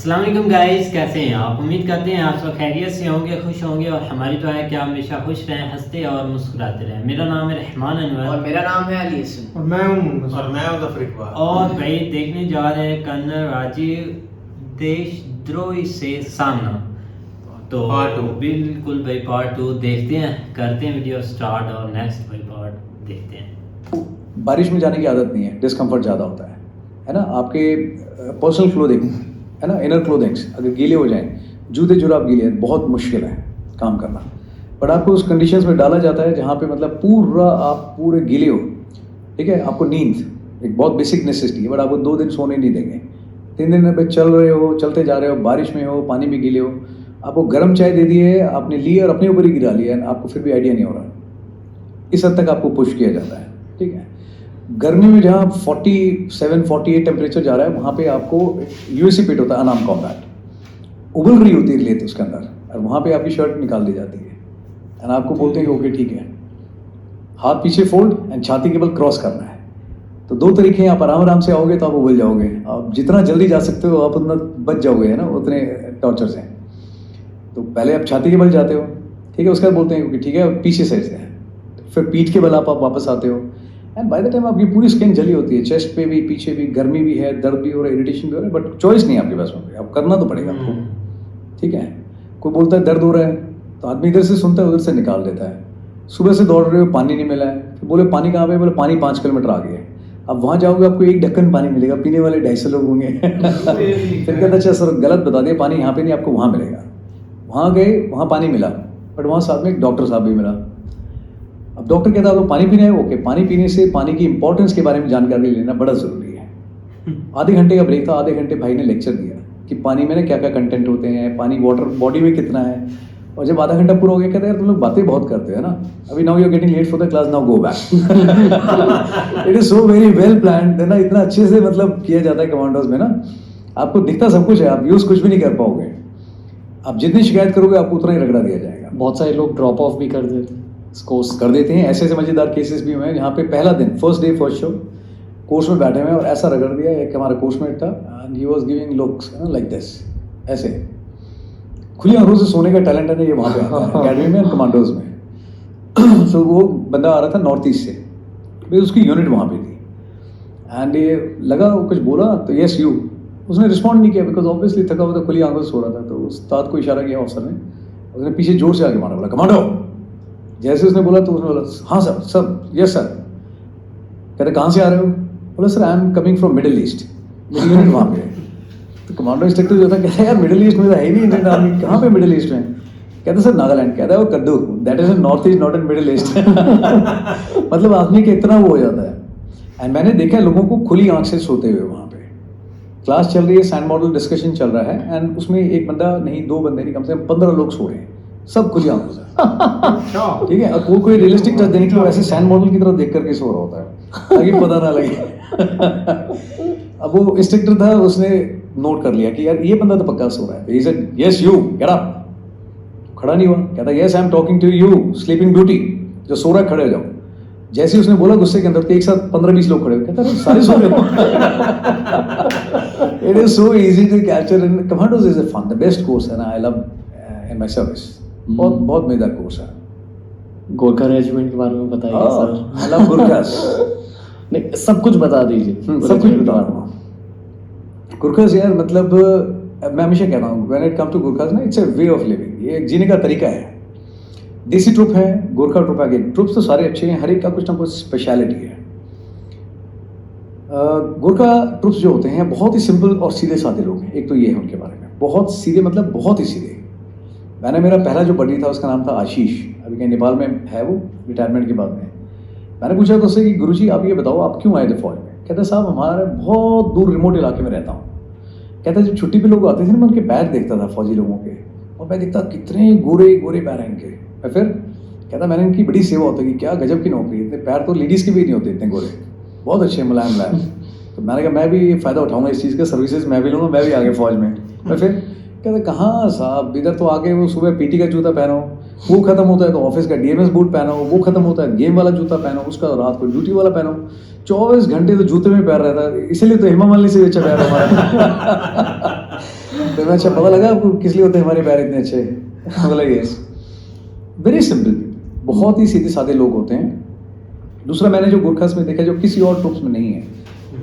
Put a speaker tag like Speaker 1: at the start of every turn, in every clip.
Speaker 1: अस्सलाम वालेकुम गाइस, कैसे हैं आप? उम्मीद करते हैं आप सब खैरियत से होंगे, खुश होंगे और हमारी दुआ है कि आप हमेशा खुश रहें, हंसते और मुस्कुराते रहें। मेरा नाम है रहमान अनवर
Speaker 2: और मेरा नाम है अली हसन
Speaker 3: और मैं हूँ
Speaker 4: और मैं हूं ज़फर इकबाल।
Speaker 1: और भाई देखने जा रहे हैं कर्नल राजीव देशद्रोही से सामना। तो
Speaker 4: Part 2।
Speaker 1: बिल्कुल भाई पार्ट 2 देखते हैं, करते हैं वीडियो स्टार्ट और नेक्स्ट भाई पार्ट देखते हैं।
Speaker 5: बारिश में जाने की आदत नहीं है, डिस्कम्फर्ट ज़्यादा होता है ना। आपके पर्सनल क्लोथिंग है ना, इनर क्लोथिंग्स अगर गीले हो जाएं, जूते जुराब गीले हैं, बहुत मुश्किल है काम करना। बट आपको उस कंडीशंस में डाला जाता है जहाँ पे मतलब पूरा आप पूरे गीले हो, ठीक है। आपको नींद एक बहुत बेसिक नेसेसिटी है, बट आपको 2 दिन सोने नहीं देंगे। 3 दिन पे चल रहे हो, चलते जा रहे हो, बारिश में हो, पानी में गीले हो, आपको गर्म चाय दे दी है, आपने ली और अपने ऊपर ही गिरा लिया है, आपको फिर भी आइडिया नहीं हो रहा। इस हद तक आपको पुश किया जाता है, ठीक है। गर्मी में जहाँ 47-48 टेम्परेचर जा रहा है, वहाँ पे आपको यूएससी पिट होता है, अनाम कॉम्बैट उबल रही होती है रेत उसके अंदर, और वहाँ पे आपकी शर्ट निकाल दी जाती है एंड आपको बोलते हैं कि ओके ठीक है, हाथ पीछे फोल्ड एंड छाती के बल क्रॉस करना है। तो 2 तरीके हैं, आप आराम आराम से आओगे तो आप उबल जाओगे, आप जितना जल्दी जा सकते हो आप उतना बच जाओगे, है ना, उतने टॉर्चर से। तो पहले आप छाती के बल जाते हो, ठीक है, उसके बाद बोलते हैं कि ठीक है पीछे साइड से है, फिर पीठ के बल आप वापस आते हो एंड बाय द टाइम आपकी पूरी स्किन जली होती है, चेस्ट पे भी, पीछे भी, गर्मी भी है, दर्द भी हो रहा है, इरिटेशन भी हो रहा है, बट चॉइस नहीं है आपके पास में, अब करना तो पड़ेगा आपको, ठीक है। कोई बोलता है दर्द हो रहा है तो आदमी इधर से सुनता है, उधर से निकाल देता है। सुबह से दौड़ रहे हो, पानी नहीं मिला है, फिर बोले पानी कहाँ पे, बोले पानी 5 किलोमीटर आगे है। अब वहाँ जाओगे आपको 1 ढक्कन पानी मिलेगा, पीने वाले 250 लोग होंगे फिर कहता अच्छा सर गलत बता दिया, पानी यहाँ पे नहीं, आपको वहाँ मिलेगा। वहाँ गए, वहाँ पानी मिला, बट वहाँ साथ में एक डॉक्टर साहब भी मिला। अब डॉक्टर कहता है आपको पानी पीना है, ओके। पानी पीने से पानी की इंपॉर्टेंस के बारे में जानकारी लेना बड़ा ज़रूरी है। आधे घंटे का ब्रेक था, आधे घंटे भाई ने लेक्चर दिया कि पानी में ना क्या क्या कंटेंट होते हैं, पानी वाटर बॉडी में कितना है। और जब आधा घंटा पूरा हो गया कहते हैं यार तुम लोग बातें बहुत करते हो ना, अभी now you are getting late for the class, now go back. It is so very well planned, है ना, इतना अच्छे से मतलब किया जाता है कमांडोज में ना, आपको दिखता सब कुछ है, आप यूज़ कुछ भी नहीं कर पाओगे। आप जितनी शिकायत करोगे आपको उतना ही रगड़ा दिया जाएगा।
Speaker 3: बहुत सारे लोग ड्रॉप ऑफ भी कर देते हैं,
Speaker 5: कोर्स कर देते हैं। ऐसे ऐसे मजेदार केसेस भी हुए हैं जहाँ पे पहला दिन, first day first show, course में बैठे हुए और ऐसा रगड़ दिया। एक हमारा कोर्समेट था and he was giving looks like this, ऐसे खुली आंखों से सोने का टैलेंट है ना, ये वहाँ पे आता है अकेडमी में, कमांडोज में। सो वो बंदा आ रहा था नॉर्थ ईस्ट से, भाई उसकी यूनिट वहाँ पे थी एंड ये लगा वो कुछ बोला तो यस यू, उसने रिस्पॉन्ड नहीं किया बिकॉज ऑब्वियसली थका हुआ था, खुली आंखों से सो रहा था। तो उस्ताद को इशारा किया ऑफिसर ने, उसने पीछे जोर से आगे मारा, बोला कमांडो। जैसे उसने बोला तो उसने बोला हाँ सर, सब यस सर। कहते कहाँ से आ रहे हो? बोला sir I am coming from middle east, मेरी यूनिट वहाँ पे है। तो कमांडो इंस्ट्रक्टर जो था कहता है यार मिडिल ईस्ट में तो है नहीं इंडियन आर्मी, कहाँ पे मिडिल ईस्ट में? कहते सर नागालैंड। कहता है वो कद्दू, that is in north east not in middle east. मतलब आदमी के इतना वो हो जाता है। एंड मैंने देखा लोगों को खुली आंख से सोते हुए, वहाँ पे क्लास चल रही है, सैंड मॉडल डिस्कशन चल रहा है एंड उसमें एक बंदा नहीं, 2 बंदे नहीं, कम से कम 15 लोग सो रहे हैं, सब खुली आंखों से, ठीक है। और कोई रियलिस्टिक टच देने के लिए ऐसे सैंड मॉडल की तरफ देख करके सो रहा होता है ताकि पता ना लगे। अब वो इंस्ट्रक्टर था, उसने नोट कर लिया कि यार ये बंदा तो पक्का सो रहा है। He said yes you get up. खड़ा नहीं हुआ, कहता yes I am talking to you sleeping beauty, जो सो रहा है खड़े हो जाओ। जैसे ही उसने बोला गुस्से के अंदर, तो एक साथ 15-20 लोग खड़े हो, कहता सारे सो गए। It is so easy to capture in commandos, is a fun, the best course है ना, I love in my service, बहुत बहुत मजेदार कोर्स है।
Speaker 3: गोरखा रेजिमेंट के बारे में बताइए सर।
Speaker 5: I love गुरखास।
Speaker 3: नहीं सब कुछ बता दीजिए,
Speaker 5: सब कुछ बता रहा हूँ। गुरखास यार मतलब मैं हमेशा कहता हूँ when it come to Gurkhas ना, it's a way of living, ये एक जीने का तरीका है। देसी ट्रुप है, गोरखा ट्रुप है, ट्रुप्स तो सारे अच्छे हैं, हर एक का कुछ ना कुछ स्पेशलिटी है। गोरखा ट्रुप्स जो होते हैं बहुत ही सिंपल और सीधे साधे लोग हैं। एक तो ये है उनके बारे में, बहुत सीधे, मतलब बहुत ही सीधे। मैंने मेरा पहला जो बडी था उसका नाम था आशीष, अभी कहीं नेपाल में है वो, रिटायरमेंट के बाद में। मैंने पूछा तो उससे कि गुरुजी आप ये बताओ आप क्यों आए थे फौज में? कहते साहब हमारे बहुत दूर रिमोट इलाके में रहता हूँ। कहता जब छुट्टी पे लोग आते थे ना, मैं उनके पैर देखता था फौजी लोगों के, और मैं देखता कितने गोरे गोरे पैर हैं इनके। मैं फिर कहता मैंने इनकी बड़ी सेवा होती है कि क्या गजब की नौकरी, इतने पैर तो लेडीज़ के भी नहीं होते इतने गोरे, बहुत अच्छे मुलायम मुलायम। तो मैंने कहा मैं भी फ़ायदा उठाऊंगा इस चीज़ का, सर्विसेज मैं भी लूँगा, मैं भी आगे फौज में। मैं फिर कहते कहाँ साहब, इधर तो आगे वो सुबह पीटी का जूता पहनो, वो खत्म होता है तो ऑफिस का डीएमएस बूट पहनो, वो खत्म होता है गेम वाला जूता पहनो, उसका रात को ड्यूटी वाला पहनो, 24 घंटे तो जूते में पैर रहता है। इसीलिए तो हेमा मालिनी से अच्छा पैर हमारा। तो मैं अच्छा पता लगा आपको किस लिए होते हैं हमारे पैर इतने अच्छे? बोला यस, वेरी सिंपल, बहुत ही सीधे साधे लोग होते हैं। दूसरा मैंने जो गोरखास में देखा जो किसी और ट्रुप्स में नहीं है,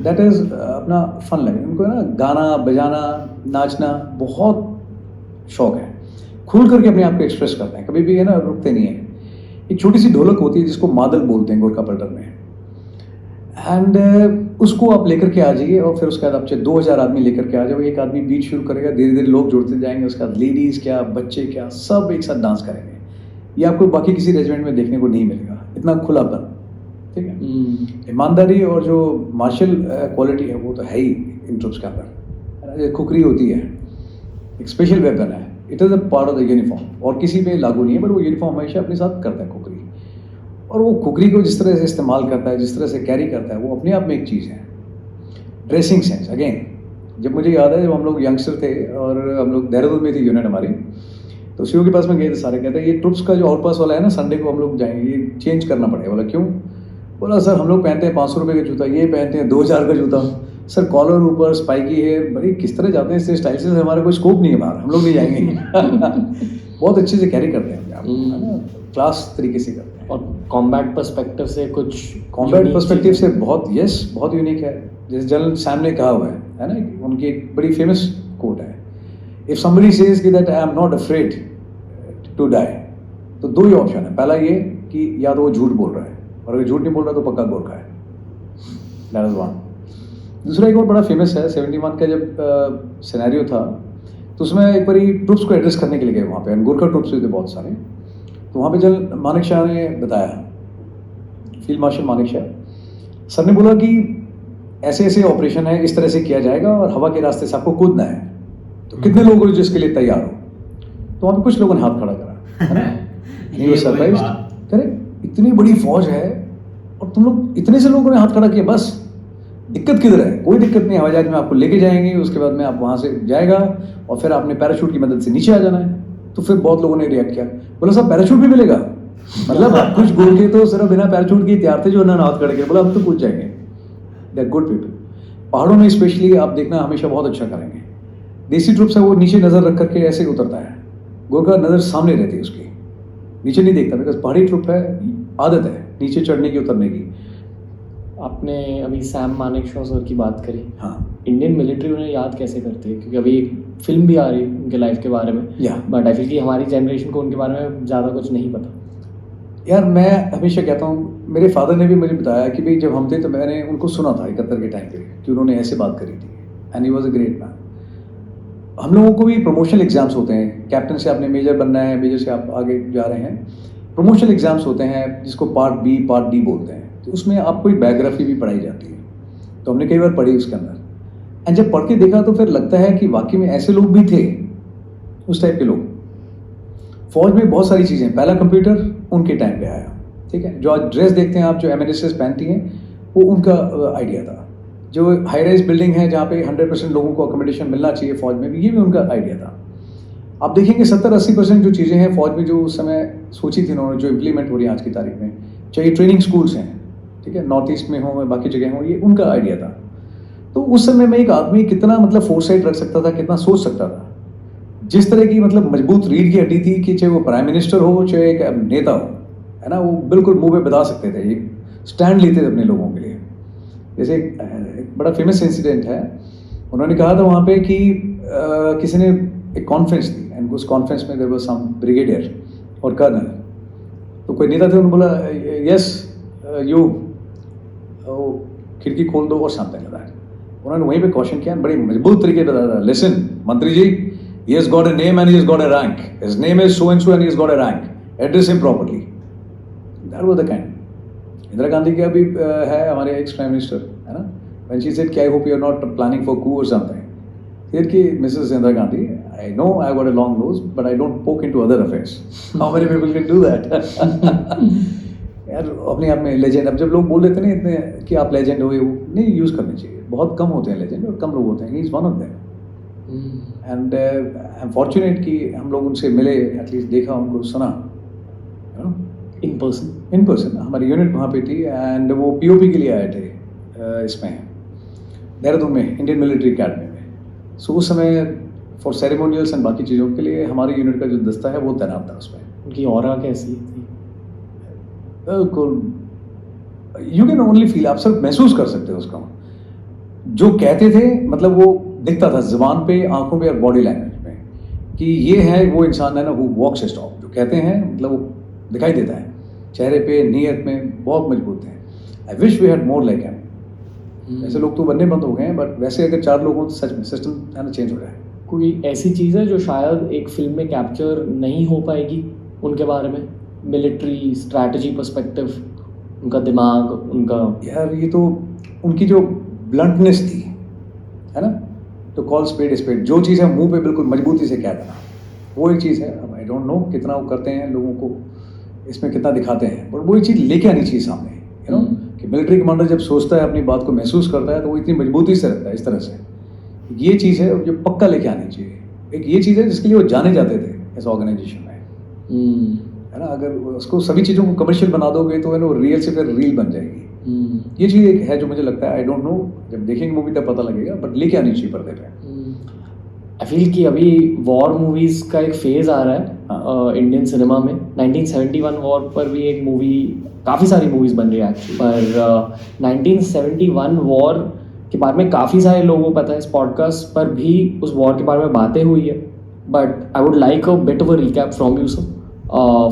Speaker 5: दैट इज़ अपना फन लगे उनको, ना गाना बजाना नाचना बहुत शौक है, खुल करके अपने आप को एक्सप्रेस करते हैं, कभी भी है ना रुकते नहीं हैं। एक छोटी सी ढोलक होती है जिसको मादल बोलते हैं गोरखा पल्टन में, एंड उसको आप लेकर के आ जाइए और फिर उसके बाद आप 2000 आदमी लेकर के आ जाओ, एक आदमी बीट शुरू करेगा, धीरे धीरे लोग जुड़ते जाएंगे, उसके बाद लेडीज़ क्या बच्चे क्या सब एक साथ डांस करेंगे। ये आपको बाकी किसी रेजिमेंट में देखने को नहीं मिलेगा, इतना खुलापन, ठीक है। ईमानदारी और जो मार्शल क्वालिटी है वो तो है ही इन ट्रुप्स के अंदर। खुकरी होती है, एक स्पेशल वेपन है, it is a part of the uniform, और किसी पे लागू नहीं है, बट वो यूनिफॉर्म हमेशा अपने साथ करता है खुकरी। और वो खुकरी को जिस तरह से इस्तेमाल करता है, जिस तरह से कैरी करता है, वो अपने आप में एक चीज़ है। ड्रेसिंग सेंस अगेन, जब मुझे याद है जब हम लोग यंगस्टर थे और हम लोग देहरादून में थी यूनिट हमारी, तो सीओ के पास में गए थे, सारे कहते हैं ये ट्रुप्स का जो आउटपास वाला है ना, संडे को हम लोग जाएंगे, ये चेंज करना पड़ेगा। बोला क्यों? बोला सर हम लोग पहनते हैं 500 रुपये का जूता, ये पहनते हैं 2000 का जूता, सर कॉलर ऊपर स्पाइकी है, भाई किस तरह जाते हैं इससे स्टाइल से, हमारा कोई स्कोप नहीं है बाहर, हम लोग नहीं जाएंगे। बहुत अच्छे से कैरी करते हैं आप, है ना, क्लास तरीके से करते हैं।
Speaker 3: और कॉम्बैट पर्सपेक्टिव से कुछ
Speaker 5: कॉम्बैट पर्सपेक्टिव से बहुत बहुत यूनिक है। जैसे जनरल सैम ने कहा हुआ है ना, उनकी एक बड़ी फेमस कोट है, इफ समबडी सेज कि that I am not afraid to die, तो दो ही ऑप्शन है, पहला ये कि या तो वो झूठ बोल रहा है, और अगर झूठ नहीं बोल रहा तो पक्का गोरखा है, दैट इज वन। दूसरा एक और बड़ा फेमस है, 71 का जब सिनेरियो था, तो उसमें एक बार ट्रुप्स को एड्रेस करने के लिए गए वहाँ पे, गोरखा ट्रुप्स थे बहुत सारे, तो वहाँ पे जनरल मानेक शाह ने बताया, field marshal Manek Shah sir ने बोला कि ऐसे ऐसे ऑपरेशन है, इस तरह से किया जाएगा और हवा के रास्ते से आपको कूदना है, तो कितने लोग हो जिसके लिए तैयार हो? तो वहाँ पे कुछ लोगों ने हाथ खड़ा करा, है ना। ये सरप्राइज, करेक्ट, इतनी बड़ी फौज है और तुम लोग इतने से लोगों ने हाथ खड़ा किया, बस दिक्कत किधर है? कोई दिक्कत नहीं, हवाई जहाज में आपको लेके जाएंगे, उसके बाद में आप वहाँ से जाएगा और फिर आपने पैराशूट की मदद से नीचे आ जाना है। तो फिर बहुत लोगों ने रिएक्ट किया, बोला साहब पैराशूट भी मिलेगा? मतलब कुछ गोरखे तो सिर्फ बिना पैराशूट के तैयार थे जो उन्होंने हाथ खड़े किया, बोला अब तो कूद जाएंगे। They are good people. पहाड़ों में स्पेशली आप देखना हमेशा बहुत अच्छा करेंगे। देसी ट्रुप्स है वो नीचे नज़र रख करके ऐसे ही उतरता है, गोरखा नज़र सामने रहती है उसकी, नीचे नहीं देखता, बिकॉज पहाड़ी ट्रुप है, आदत है नीचे चढ़ने की उतरने की।
Speaker 3: आपने अभी सैम मानेकशॉ सर की बात करी,
Speaker 5: हाँ,
Speaker 3: इंडियन मिलिट्री उन्हें याद कैसे करती है? क्योंकि अभी एक फिल्म भी आ रही है उनके लाइफ के बारे में, बट आई फील कि हमारी जनरेशन को उनके बारे में ज़्यादा कुछ नहीं पता।
Speaker 5: यार मैं हमेशा कहता हूँ, मेरे फादर ने भी मुझे बताया कि भाई जब हम थे तो मैंने उनको सुना था 71 के टाइम पे कि उन्होंने ऐसे बात करी थी, and he was a great man. हम लोगों को भी प्रमोशनल एग्जाम्स होते हैं, कैप्टन से आपने मेजर बनना है, मेजर से आप आगे जा रहे हैं, प्रमोशनल एग्जाम्स होते हैं जिसको पार्ट बी पार्ट डी बोलते हैं, तो उसमें आपको एक बायोग्राफी भी पढ़ाई जाती है, तो हमने कई बार पढ़ी उसके अंदर, एंड जब पढ़ के देखा तो फिर लगता है कि वाकई में ऐसे लोग भी थे, उस टाइप के लोग। फौज में बहुत सारी चीज़ें, पहला कंप्यूटर उनके टाइम पे आया, ठीक है, जो आज ड्रेस देखते हैं आप, जो MNSS पहनती हैं, वो उनका आइडिया था। जो हाई राइज बिल्डिंग है जहाँ पे 100% लोगों को अकोमोडेशन मिलना चाहिए फौज में भी, ये भी उनका आइडिया था। आप देखेंगे 70-80% जो चीज़ें हैं फौज में जो उस समय सोची थी उन्होंने, जो इम्प्लीमेंट हो रही है आज की तारीख में, चाहे ट्रेनिंग स्कूल्स हैं, ठीक है, नॉर्थ ईस्ट में हो या बाकी जगह हो, ये उनका आइडिया था। तो उस समय में एक आदमी कितना मतलब फोरसाइट रख सकता था, कितना सोच सकता था, जिस तरह की मतलब मजबूत रीढ़ की हड्डी थी कि चाहे वो प्राइम मिनिस्टर हो चाहे एक नेता हो, है ना, वो बिल्कुल मुंह पे बता सकते थे, एक स्टैंड लेते थे अपने लोगों के लिए। जैसे एक बड़ा फेमस इंसिडेंट है, उन्होंने कहा था वहाँ पे कि किसी ने एक कॉन्फ्रेंस दी, एंड उस कॉन्फ्रेंस में देयर वाज सम ब्रिगेडियर और कर्नल, तो कोई नेता थे, उन्होंने बोला यस यू खिड़की खोल दो और समथिंग लाइक दैट। उन्होंने वहीं पे क्वेश्चन किया, बड़ी मजबूत तरीके से बताया, लिसन मंत्री जी, he has got a name and he has got a rank, his name is so and so and he has got a rank, address him properly. That was the kind. Indira Gandhi के अभी है हमारे ex prime minister, है ना, when she said कि I hope you are not planning for coup or something, फिर कि Mrs. Indira Gandhi, I know I got a long nose but I don't poke into other affairs. How many people can do that? यार अपने आप में legend, अब जब लोग बोल देते हैं इतने कि आप लेजेंड हो, नहीं यूज़ करने चाहिए, बहुत कम होते हैं लेजेंड और कम लोग होते हैं, he is one of them. And I am fortunate कि हम लोग उनसे मिले, एटलीस्ट देखा, उनको सुना, इन पर्सन। हमारी यूनिट वहाँ पे थी, एंड वो POP के लिए आए थे इसमें देहरादून में, इंडियन मिलिट्री अकेडमी में। सो उस समय फॉर सेरेमोनियल्स एंड बाकी चीज़ों के लिए हमारे यूनिट का जो दस्ता है वो तैनात था उसमें।
Speaker 3: उनकी ऑरा कैसी थी?
Speaker 5: यू कैन ओनली फील, आप सिर्फ महसूस कर सकते हो उसका। जो कहते थे मतलब वो दिखता था ज़ुबान पे, आंखों पे और बॉडी लैंग्वेज में कि ये है वो इंसान है ना हु वॉक्स हिज टॉक। जो कहते हैं मतलब वो दिखाई देता है चेहरे पे, नीयत में बहुत मजबूत है। I wish we had more like him. ऐसे लोग तो बनने बंद हो गए हैं, बट वैसे अगर 4 लोग हों तो सच में सिस्टम है ना चेंज हो जाए।
Speaker 3: कोई ऐसी चीज़ है जो शायद एक फिल्म में कैप्चर नहीं हो पाएगी उनके बारे में? मिलिट्री स्ट्रैटेजी पर्सपेक्टिव, उनका दिमाग, उनका
Speaker 5: यार ये तो उनकी जो ब्लंटनेस थी है ना, तो कॉल स्पेड स्पेड, जो चीज़ है मुंह पे बिल्कुल मजबूती से कह देना, वो एक चीज़ है। अब आई डोंट नो कितना वो करते हैं, लोगों को इसमें कितना दिखाते हैं, बट वो एक चीज़ लेके आनी चाहिए सामने, यू नो, कि मिलिट्री कमांडर जब सोचता है अपनी बात को महसूस करता है तो वो इतनी मजबूती से रखता है इस तरह से। ये चीज़ है जो पक्का लेके आनी चाहिए। एक ये चीज़ है जिसके लिए वो जाने जाते थे इस ऑर्गेनाइजेशन में, है ना। अगर उसको सभी चीज़ों को कमर्शियल बना दोगे तो है ना रियल से फिर रील बन जाएगी। ये चीज़ एक है जो मुझे लगता है, आई डोंट नो, जब देखेंगे मूवी तब पता लगेगा, बट लेके आनी चाहिए पर्दे पे।
Speaker 3: आई फील कि अभी वॉर मूवीज़ का एक फेज़ आ रहा है इंडियन सिनेमा में। 1971 वॉर पर भी एक मूवी, काफ़ी सारी मूवीज़ बन रही है एक्चुअली, पर 1971 वॉर के बारे में काफ़ी सारे लोगों को पता है। इस पॉडकास्ट पर भी उस वॉर के बारे में बातें हुई है, but I would like a bit of a recap from you sir,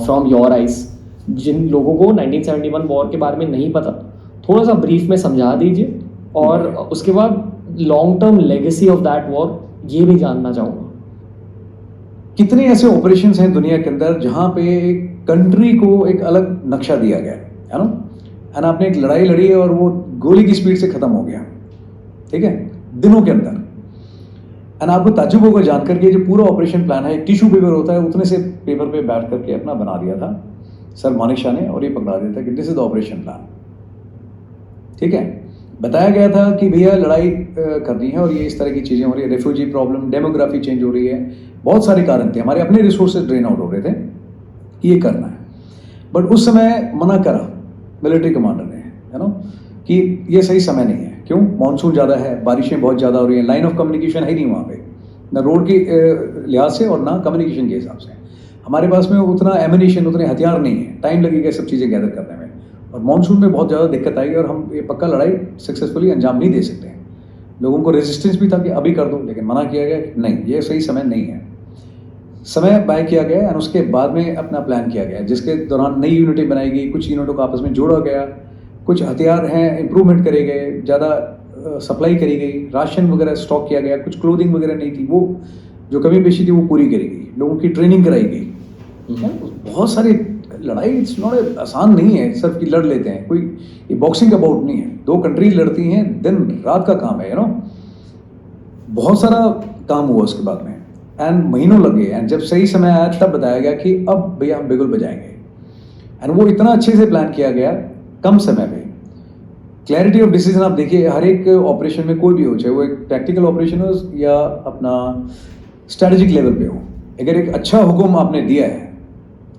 Speaker 3: from your eyes. जिन लोगों को 1971 वॉर के बारे में नहीं पता, थोड़ा सा ब्रीफ में समझा दीजिए, और उसके बाद long term legacy of that war ये भी जानना चाहूँगा।
Speaker 5: कितने ऐसे ऑपरेशंस हैं दुनिया के अंदर जहाँ पे कंट्री को एक अलग नक्शा दिया गया है ना, एंड आपने एक लड़ाई लड़ी है और वो गोली की स्पीड से खत्म हो गया, ठीक है, दिनों के अंदर। एंड आपको ताज्जुब होगा जानकर के जो पूरा ऑपरेशन प्लान है, एक टिश्यू पेपर होता है, उतने से पेपर पे बैठ करके अपना बना दिया था सर मानिक शाह ने, और ये पकड़ा दिया था कि this is the operation plan, ठीक है। बताया गया था कि भैया लड़ाई करनी है और ये इस तरह की चीज़ें हो रही है, रेफ्यूजी प्रॉब्लम, डेमोग्राफी चेंज हो रही है, बहुत सारे कारण थे, हमारे अपने रिसोर्सेज ड्रेन आउट हो रहे थे कि ये करना है। बट उस समय मना करा मिलिट्री कमांडर ने, है ना, कि ये सही समय नहीं है। क्यों? मानसून ज़्यादा है, बारिशें बहुत ज़्यादा हो रही हैं, लाइन ऑफ कम्युनिकेशन है नहीं वहाँ पे, ना रोड की लिहाज से और ना कम्युनिकेशन के हिसाब से। हमारे पास में उतना एमिनेशन, उतने हथियार नहीं है, टाइम लगेगा सब चीज़ें गैदर करने में, और मानसून में बहुत ज़्यादा दिक्कत आएगी और हम ये पक्का लड़ाई सक्सेसफुली अंजाम नहीं दे सकते हैं। लोगों को रेजिस्टेंस भी था कि अभी कर दो, लेकिन मना किया गया कि नहीं, ये सही समय नहीं है। समय बाय किया गया और उसके बाद में अपना प्लान किया गया, जिसके दौरान नई यूनिटें बनाई गई, कुछ यूनिटों को आपस में जोड़ा गया, कुछ हथियार हैं इम्प्रूवमेंट करे गए, ज़्यादा सप्लाई करी गई, राशन वगैरह स्टॉक किया गया, कुछ क्लोथिंग वगैरह नहीं थी, वो जो कमी पेशी थी वो पूरी करी गई, लोगों की ट्रेनिंग कराई गई। बहुत सारी लड़ाई, इट्स नॉट आसान नहीं है सिर्फ कि लड़ लेते हैं, कोई ये बॉक्सिंग का बाउट नहीं है, 2 कंट्री लड़ती हैं, दिन रात का काम है, यू नो, बहुत सारा काम हुआ उसके बाद में, एंड महीनों लग गए। एंड जब सही समय आया तब बताया गया कि अब भैया हम बिगुल बजाएंगे, एंड वो इतना अच्छे से प्लान किया गया कम समय में। क्लैरिटी ऑफ डिसीजन आप देखिए, हर एक ऑपरेशन में कोई भी हो, चाहे वो एक टैक्टिकल ऑपरेशन हो या अपना स्ट्रैटेजिक लेवल पे हो, अगर एक अच्छा हुक्म आपने दिया है,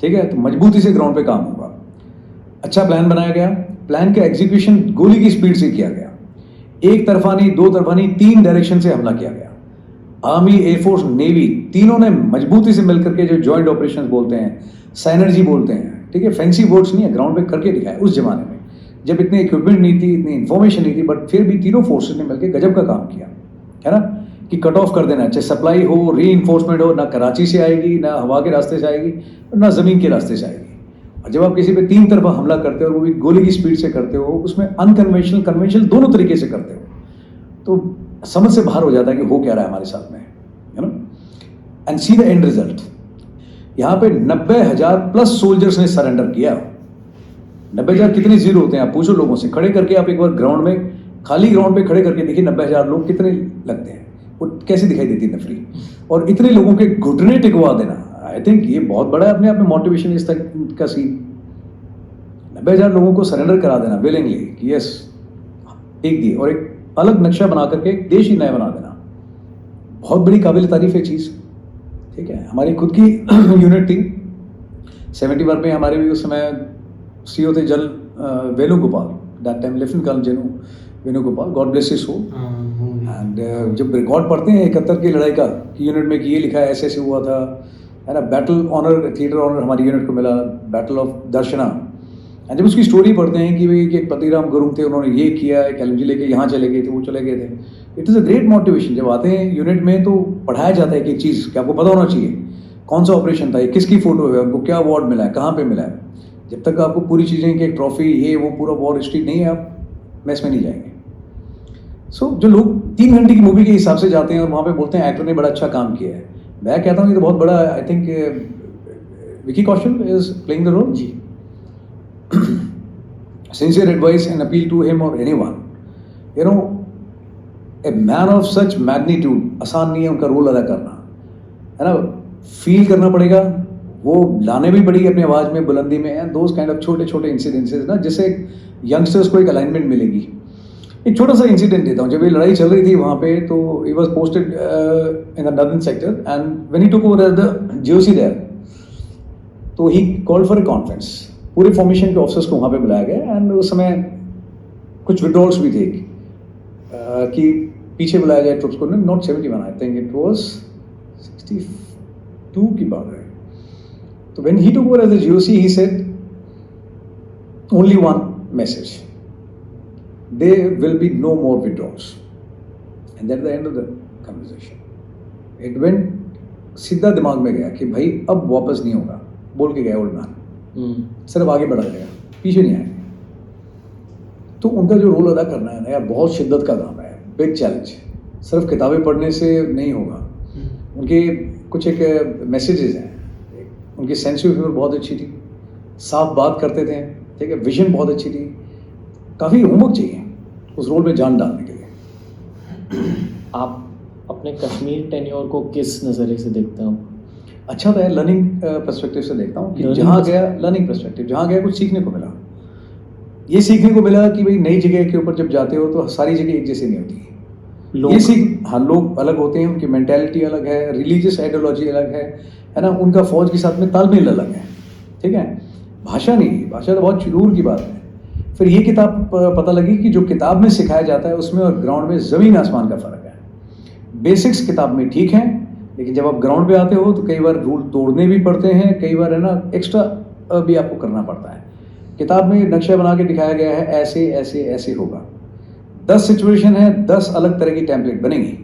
Speaker 5: ठीक है, तो मजबूती से ग्राउंड पे काम होगा। अच्छा प्लान बनाया गया, प्लान का एग्जीक्यूशन गोली की स्पीड से किया गया, एक तरफा नहीं, 2 तरफा नहीं, 3 डायरेक्शन से हमला किया गया। आर्मी, एयरफोर्स, नेवी, तीनों ने मजबूती से मिलकर के, जो जॉइंट ऑपरेशंस बोलते हैं, साइनर्जी बोलते हैं, ठीक है, फैंसी वर्ड्स नहीं है, ग्राउंड पे करके दिखाया उस जमाने में जब इतने इक्विपमेंट नहीं थी, इतनी इन्फॉर्मेशन नहीं थी, बट फिर भी तीनों फोर्सेस ने मिलकर गजब का काम किया, है ना, कि कट ऑफ कर देना, चाहे सप्लाई हो, री इन्फोर्समेंट हो, ना कराची से आएगी, ना हवा के रास्ते से आएगी, ना ज़मीन के रास्ते से आएगी। और जब आप किसी पे 3 तरफा हमला करते हो और वो भी गोली की स्पीड से करते हो, उसमें अनकन्वेंशनल, कन्वेंशनल दोनों तरीके से करते हो, तो समझ से बाहर हो जाता है कि हो क्या रहा है हमारे साथ में, है ना। And see the end result, यहाँ पे 90,000 प्लस सोल्जर्स ने सरेंडर किया। 90,000 कितने जीरो होते हैं आप पूछो लोगों से, खड़े करके आप एक बार ग्राउंड में, खाली ग्राउंड पे खड़े करके देखिए 90,000 लोग कितने लगते हैं, वो कैसी दिखाई देती है नफरी, और इतने लोगों के घुटने टिकवा देना, आई थिंक ये बहुत बड़ा अपने आप में मोटिवेशन इस तक का सीन। 90,000 लोगों को सरेंडर करा देना विलिंगली कि यस, एक दिए, और एक अलग नक्शा बना करके एक देश ही नया बना देना, बहुत बड़ी काबिल तारीफ है चीज़, ठीक है। हमारी खुद की यूनिट थी 71 में, हमारे भी उस समय सीओ थे general Venugopal, that time lieutenant colonel Venugopal, God bless his soul. And जब रिकॉर्ड पढ़ते हैं 71 की लड़ाई का कि यूनिट में कि ये लिखा है ऐसे ऐसे हुआ था, है ना, बैटल ऑनर, थिएटर ऑनर हमारी यूनिट को मिला, बैटल ऑफ दर्शना। एंड जब उसकी स्टोरी पढ़ते हैं कि भाई कि पतिराम गुरुंग थे, उन्होंने ये किया है, एलएमजी लेके यहाँ चले गए थे, वो चले गए थे, it is a great motivation. जब आते हैं यूनिट में तो पढ़ाया जाता है कि एक चीज़ कि आपको पता होना चाहिए कौन सा ऑपरेशन था, ये किसकी फोटो है, उनको क्या अवार्ड मिला है, कहाँ पे मिला है। जब तक आपको पूरी चीज़ें कि एक ट्रॉफी ये वो पूरा वॉर हिस्ट्री नहीं है, आप मैस में नहीं जाएंगे। सो जो लोग 3 घंटे की मूवी के हिसाब से जाते हैं और वहाँ पे बोलते हैं एक्टर ने बड़ा अच्छा काम किया है, मैं कहता हूँ ये तो बहुत बड़ा, I think Vicky Kaushal is playing the role जी। Sincere advice and appeal to him or anyone, you know, a man of such magnitude, आसान नहीं है उनका रोल अदा करना, है ना, फील करना पड़ेगा, वो लाने भी पड़ेगी अपनी आवाज़ में, बुलंदी में, एंड दोज काइंड ऑफ छोटे छोटे इंसिडेंसेस ना, जिससे यंगस्टर्स को एक अलाइनमेंट मिलेगी। एक छोटा सा इंसिडेंट देता हूँ, जब ये लड़ाई चल रही थी वहाँ पे, तो he was posted in the northern sector and when he took over as the GOC there, तो he called for a conference, पूरे फॉर्मेशन के ऑफिसर्स को वहाँ पे बुलाया गया। एंड उस समय कुछ विड्रॉल्स भी थे कि पीछे बुलाया जाए ट्रुप्स को, not 71, I think it was 62 की बात है। तो when he took over as the GOC he said only one message, there will be no more withdrawals, and that the end of the conversation. It went, सीधा दिमाग में गया कि भाई अब वापस नहीं होगा, बोल के गया ओल्ड मैन, सिर्फ आगे बढ़ा जाएगा, पीछे नहीं आएगा। तो उनका जो रोल अदा करना है ना यार, बहुत शिद्दत का काम है, बिग चैलेंज, सिर्फ किताबें पढ़ने से नहीं होगा। उनके कुछ एक मैसेजेस हैं, उनकी सेंस ऑफ ह्यूमर बहुत अच्छी थी, साफ बात करते थे, ठीक है, विजन बहुत अच्छी थी, काफ़ी होमवर्क चाहिए उस रोल में जान डालने के लिए।
Speaker 3: आप अपने कश्मीर टेन्योर को किस नज़रिए से देखते हो?
Speaker 5: अच्छा था, लर्निंग पर्सपेक्टिव से देखता हूँ कि
Speaker 3: Learning
Speaker 5: जहाँ गया, लर्निंग पर्सपेक्टिव, जहाँ गया कुछ सीखने को मिला। ये सीखने को मिला कि भाई नई जगह के ऊपर जब जाते हो तो सारी जगह एक जैसी नहीं होती, ये सीख, हाँ लोग अलग होते हैं, उनकी मेंटालिटी अलग है, रिलीजियस आइडियोलॉजी अलग है ना, उनका फौज के साथ में तालमेल अलग है, ठीक है, भाषा नहीं, भाषा तो बहुत दूर की बात है। फिर ये किताब पता लगी कि जो किताब में सिखाया जाता है उसमें और ग्राउंड में ज़मीन आसमान का फ़र्क है। बेसिक्स किताब में ठीक है, लेकिन जब आप ग्राउंड पे आते हो तो कई बार रूल तोड़ने भी पड़ते हैं, कई बार है ना एक्स्ट्रा भी आपको करना पड़ता है। किताब में नक्शा बना के दिखाया गया है ऐसे ऐसे ऐसे होगा, 10 सिचुएशन है, 10 अलग तरह की टेम्पलेट बनेगी,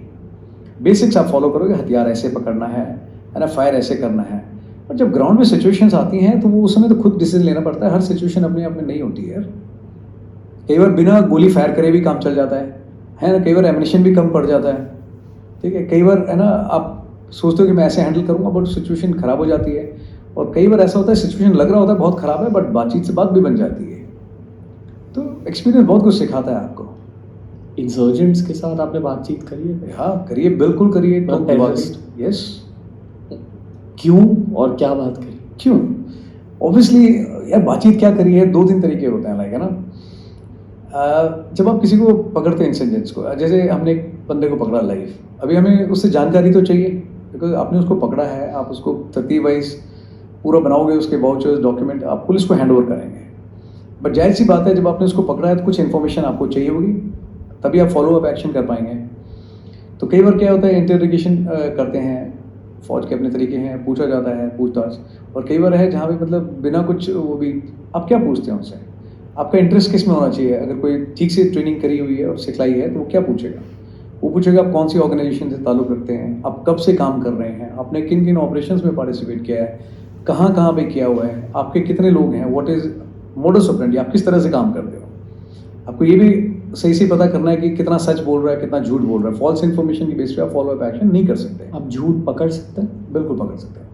Speaker 5: बेसिक्स आप फॉलो करोगे, हथियार ऐसे पकड़ना है ना, फायर ऐसे करना है। और जब ग्राउंड में सिचुएशंस आती हैं तो वो उस समय तो खुद डिसीजन लेना पड़ता है, हर सिचुएशन अपने आप में नहीं होती है। कई बार बिना गोली फायर करे भी काम चल जाता है ना, कई बार एमिनेशन भी कम पड़ जाता है, ठीक है, कई बार है ना आप सोचते हो कि मैं ऐसे हैंडल करूंगा बट सिचुएशन खराब हो जाती है, और कई बार ऐसा होता है सिचुएशन लग रहा होता है बहुत खराब है बट बातचीत से बात भी बन जाती है। तो एक्सपीरियंस बहुत कुछ सिखाता है आपको।
Speaker 3: इंसर्जेंट्स के साथ आपने बातचीत करी है?
Speaker 5: हाँ करिए, बिल्कुल करिए। यस।
Speaker 3: क्यों और क्या बात करी?
Speaker 5: क्यों? ऑब्वियसली यार बातचीत क्या करी है, 2-3 तरीके होते हैं, लाइक है ना, जब आप किसी को पकड़ते हैं इंसर्जेंट्स को, जैसे हमने एक बंदे को पकड़ा लाइव, अभी हमें उससे जानकारी तो चाहिए, बिकॉज आपने उसको पकड़ा है, आप उसको तरतीब वाइज पूरा बनाओगे, उसके वाउचर्स डॉक्यूमेंट आप पुलिस को हैंड ओवर करेंगे। बट जाहिर सी बात है जब आपने उसको पकड़ा है तो कुछ इन्फॉर्मेशन आपको चाहिए होगी, तभी आप फॉलो अप एक्शन कर पाएंगे। तो कई बार क्या होता है, इंटरोगेशन करते हैं, फौज के अपने तरीके हैं, पूछा जाता है पूछताछ, और कई बार है जहाँ पे मतलब बिना कुछ वो भी आप क्या पूछते हैं उनसे, आपका इंटरेस्ट किस में होना चाहिए। अगर कोई ठीक से ट्रेनिंग करी हुई है और सिखलाई है तो वो क्या पूछेगा, वो पूछेगा आप कौन सी ऑर्गेनाइजेशन से ताल्लुक़ रखते हैं, आप कब से काम कर रहे हैं, आपने किन किन ऑपरेशंस में पार्टिसिपेट किया है, कहाँ कहाँ पे किया हुआ है, आपके कितने लोग हैं, व्हाट इज़ मोडस ऑपरेंडी, आप किस तरह से काम करते हो। आपको ये भी सही से पता करना है कि कितना सच बोल रहा है, कितना झूठ बोल रहा है। फॉल्स इन्फॉर्मेशन की बेस पे आप फॉलो अप एक्शन नहीं कर सकते।
Speaker 3: आप झूठ पकड़ सकते हैं?
Speaker 5: बिल्कुल पकड़ सकते हैं।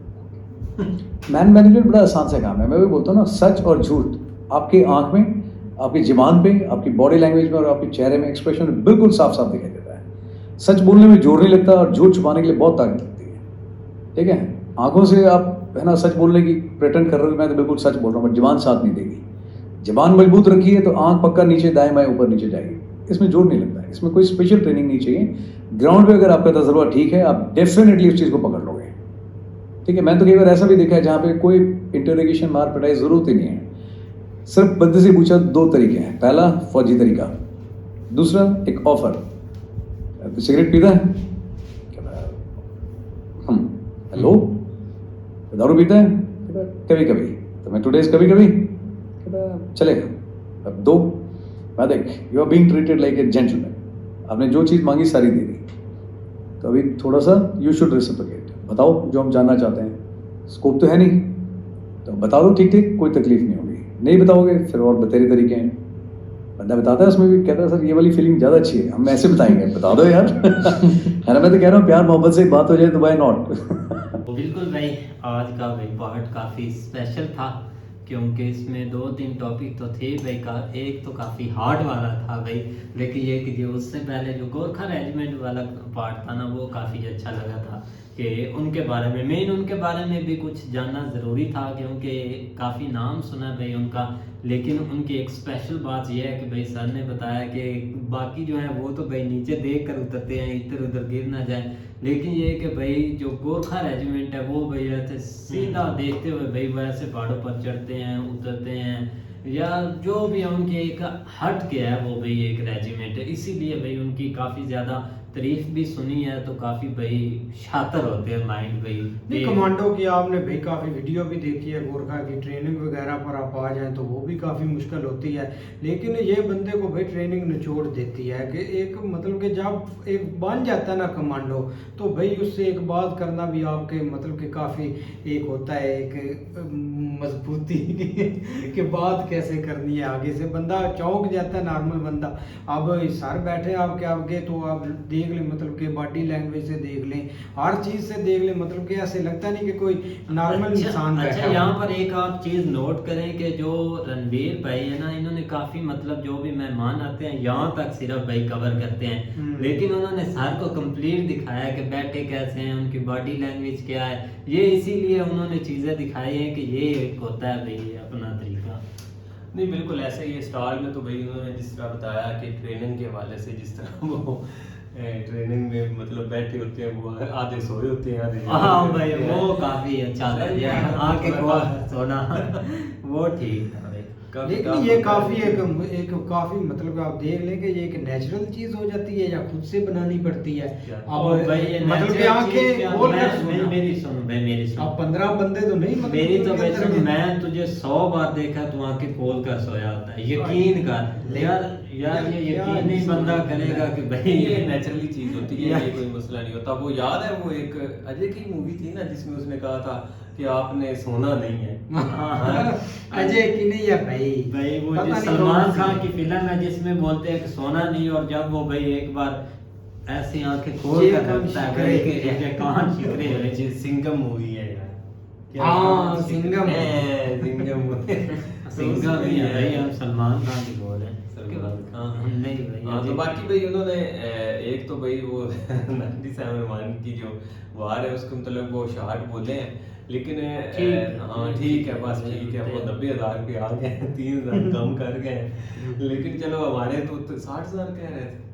Speaker 5: मैन मैनेजमेंट बड़ा आसान सा काम है। मैं भी बोलता हूँ ना, सच और झूठ आपकी आंख में, आपकी ज़बान पे, आपकी बॉडी लैंग्वेज में और आपके चेहरे में, एक्सप्रेशन में बिल्कुल साफ साफ दिखाई देता है। सच बोलने में जोर नहीं लगता और झूठ छुपाने के लिए बहुत ताकत लगती है, ठीक है। आंखों से आप है ना सच बोलने की प्रेटेंड कर रहे हो, मैं तो बिल्कुल सच बोल रहा हूँ, बट जबान साथ नहीं देगी। जबान मजबूत रखिए तो आंख पक्का नीचे दाएं बाएं ऊपर नीचे जाएगी, इसमें जोर नहीं लगता है, इसमें कोई स्पेशल ट्रेनिंग नहीं चाहिए। ग्राउंड पे अगर आपका तजुर्बा ठीक है, आप डेफिनेटली उस चीज़ को पकड़ लोगे, ठीक है। मैंने तो कई बार ऐसा भी देखा है जहाँ पे कोई इंटरोगेशन मार पिटाई ज़रूरत ही नहीं है, सिर्फ बंदे से पूछा। 2 तरीके हैं, पहला फौजी तरीका, दूसरा एक ऑफर, सिगरेट पीता है? हेलो, दारू पीता है? कभी कभी। तो मैं टुडेज कभी कभी, चलेगा। अब दो, मैं देख, you are being treated like a gentleman, आपने जो चीज़ मांगी सारी दे दी, तो अभी थोड़ा सा यू शुड रेसिप्रोकेट। बताओ जो हम जानना चाहते हैं, स्कोप तो है नहीं, तो बता दो ठीक ठीक, कोई तकलीफ नहीं होगी। नहीं बताओगे फिर और बतेरे तरीके हैं। बंदा बताता है, उसमें भी कहता है सर ये वाली फीलिंग ज़्यादा अच्छी है, हम ऐसे बताएंगे। बता दो यार। है ना, मैं तो कह रहा हूँ प्यार मोहब्बत से बात हो जाए तो व्हाई नॉट।
Speaker 1: बिल्कुल भाई, आज का भाई पार्ट काफ़ी स्पेशल था, क्योंकि इसमें 2-3 टॉपिक तो थे भाई का। एक तो काफ़ी हार्ड वाला था भाई, लेकिन ये कि जो उससे पहले जो गोरखा रेजिमेंट वाला पार्ट था ना, वो काफ़ी अच्छा लगा था कि उनके बारे में, मेन उनके बारे में भी कुछ जानना ज़रूरी था, क्योंकि काफ़ी नाम सुना भाई उनका। लेकिन उनकी एक स्पेशल बात यह है कि भाई सर ने बताया कि बाकी जो है वो तो भाई नीचे देख कर उतरते हैं, इधर उधर गिर ना जाए, लेकिन ये कि भाई जो गोरखा रेजिमेंट है वो भाई ऐसे सीधा देखते हुए भाई वैसे पहाड़ों पर चढ़ते हैं, उतरते हैं, या जो भी है उनके एक हट के है वो भाई एक रेजिमेंट है। इसीलिए भाई उनकी काफ़ी ज़्यादा तारीफ भी सुनी है, तो काफ़ी भाई शातिर होते हैं माइंड भाई।
Speaker 2: नहीं, कमांडो की आपने भाई काफ़ी वीडियो भी देखी है, गोरखा की ट्रेनिंग वगैरह पर आप आ जाएं तो वो भी काफ़ी मुश्किल होती है, लेकिन ये बंदे को भाई ट्रेनिंग निचोड़ देती है कि एक मतलब कि जब एक बन जाता है ना कमांडो, तो भाई उससे एक बात करना भी आपके मतलब कि काफ़ी एक होता है एक मजबूती कि बात कैसे करनी है। आगे से बंदा चौंक जाता है, नॉर्मल बंदा। अब सर बैठे आपके आगे तो आप देख लें, मतलब कि बॉडी लैंग्वेज से देख लें, हर चीज़ से देख लें, मतलब कि ऐसे लगता नहीं कि कोई नॉर्मल इंसान बैठा
Speaker 1: अच्छा,
Speaker 2: है।
Speaker 1: यहाँ पर एक आप चीज़ नोट करें कि जो रणवीर भाई है ना, इन्होंने काफ़ी मतलब जो भी मेहमान आते हैं यहाँ तक सिर्फ भाई कवर करते हैं, लेकिन उन्होंने सर को कंप्लीट दिखाया कि बैठे कैसे हैं, उनकी बॉडी लैंग्वेज क्या है। ये इसीलिए उन्होंने चीज़ें दिखाई हैं कि ये एक होता है भाई अपना तरीका।
Speaker 4: नहीं बिल्कुल ऐसे ही स्टार में तो भाई उन्होंने जिस तरह बताया कि ट्रेनिंग के हवाले से, जिस तरह वो ट्रेनिंग में मतलब बैठे होते हैं, वो आधे सोए होते हैं, आधे
Speaker 1: हाँ भाई वो काफ़ी अच्छा था, आके को सोना वो ठीक था भाई।
Speaker 2: लेकिन ये काफी एक काफी मतलब आप देख लें कि ये एक नेचुरल चीज हो जाती है या खुद से बनानी पड़ती है।
Speaker 1: अब भाई ये
Speaker 2: मतलब कि
Speaker 1: natural
Speaker 2: आंखें
Speaker 1: चीज़ क्या-
Speaker 2: खोल कर
Speaker 1: मैं-
Speaker 2: सोना।
Speaker 1: मेरी सुन भाई, मेरी सुन।
Speaker 2: अब 15 बंदे तो नहीं मतलब
Speaker 1: मेरी तो
Speaker 2: उनके
Speaker 1: भाई
Speaker 2: अंदर
Speaker 1: सुन,
Speaker 2: में-
Speaker 1: मैं तुझे 100 बार देखा तू आंखें खोल कर सोया होता है, यकीन कर यार। यार ये यकीन नहीं बंदा करेगा कि भाई
Speaker 4: ये नेचुरली चीज होती है, ये कोई मसला नहीं होता। वो याद है वो एक अजय की मूवी थी ना, जिसमें उसने कहा था कि आपने सोना नहीं है।
Speaker 2: अजय की नहीं है भाई।
Speaker 1: भाई वो
Speaker 2: पता
Speaker 1: जो
Speaker 2: नहीं
Speaker 1: सलमान
Speaker 2: कौन सी
Speaker 1: खान
Speaker 2: है।
Speaker 1: की फिल्म है जिसमें बोलते हैं कि सोना नहीं, और जब वो भाई एक बार ऐसी आंखें खोल
Speaker 2: ये
Speaker 1: कर
Speaker 2: कौन
Speaker 1: रखता है
Speaker 2: शिकरे?
Speaker 1: भाई कि ये कान शिकरे है।
Speaker 4: ये सिंघम मूवी है यार। क्या
Speaker 2: हाँ,
Speaker 4: नाम?
Speaker 2: सिंघम।
Speaker 4: सिंघम
Speaker 1: सिंघम ही है भाई, हम सलमान खान की बोल रहे हैं।
Speaker 4: सलमान खान।
Speaker 1: नहीं भाई
Speaker 4: हाँ, तो बाकी भाई उन्होंने एक तो भाई वो 97 की जो वार है उसके मतलब वो शार्ट बोले हैं, लेकिन हाँ ठीक है, बस ठीक है, वो 90,000 पे आ गए, 3,000 कम कर गए, लेकिन चलो हमारे तो 60,000 कह रहे थे।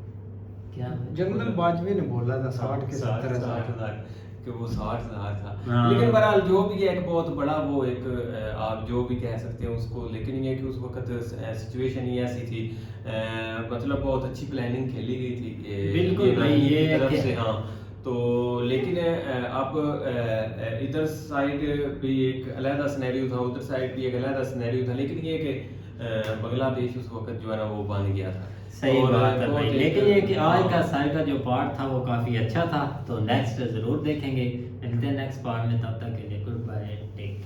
Speaker 1: क्या
Speaker 2: जनरल बाजवे ने बोला था 60 के 70,000
Speaker 4: कि वो 60,000 था।
Speaker 1: हाँ।
Speaker 4: लेकिन बहरहाल जो भी है एक बहुत बड़ा वो एक आप जो भी कह सकते हैं उसको, लेकिन ये कि उस वक्त सिचुएशन ही ऐसी थी, मतलब बहुत अच्छी प्लानिंग खेली गई थी कि
Speaker 1: बिल्कुल भाई,
Speaker 4: की
Speaker 1: ये
Speaker 4: तरफ
Speaker 1: कि-
Speaker 4: से। हाँ, तो लेकिन अब इधर साइड भी एक अलहदा सिनेरियो था, उधर साइड भी एक अलहदा सिनेरियो था, लेकिन ये कि बांग्लादेश उस वक्त जो है ना वो बन गया था।
Speaker 1: सही
Speaker 4: और
Speaker 1: बात है
Speaker 4: बहुत
Speaker 1: भाई,
Speaker 4: एक-
Speaker 1: लेकिन ये कि आज का
Speaker 4: हाँ।
Speaker 1: साल का जो पार्ट था वो काफ़ी अच्छा था, तो नेक्स्ट ज़रूर देखेंगे। मिलते हैं नेक्स्ट पार्ट में, तब तक के लिए गुड बाय, टेक।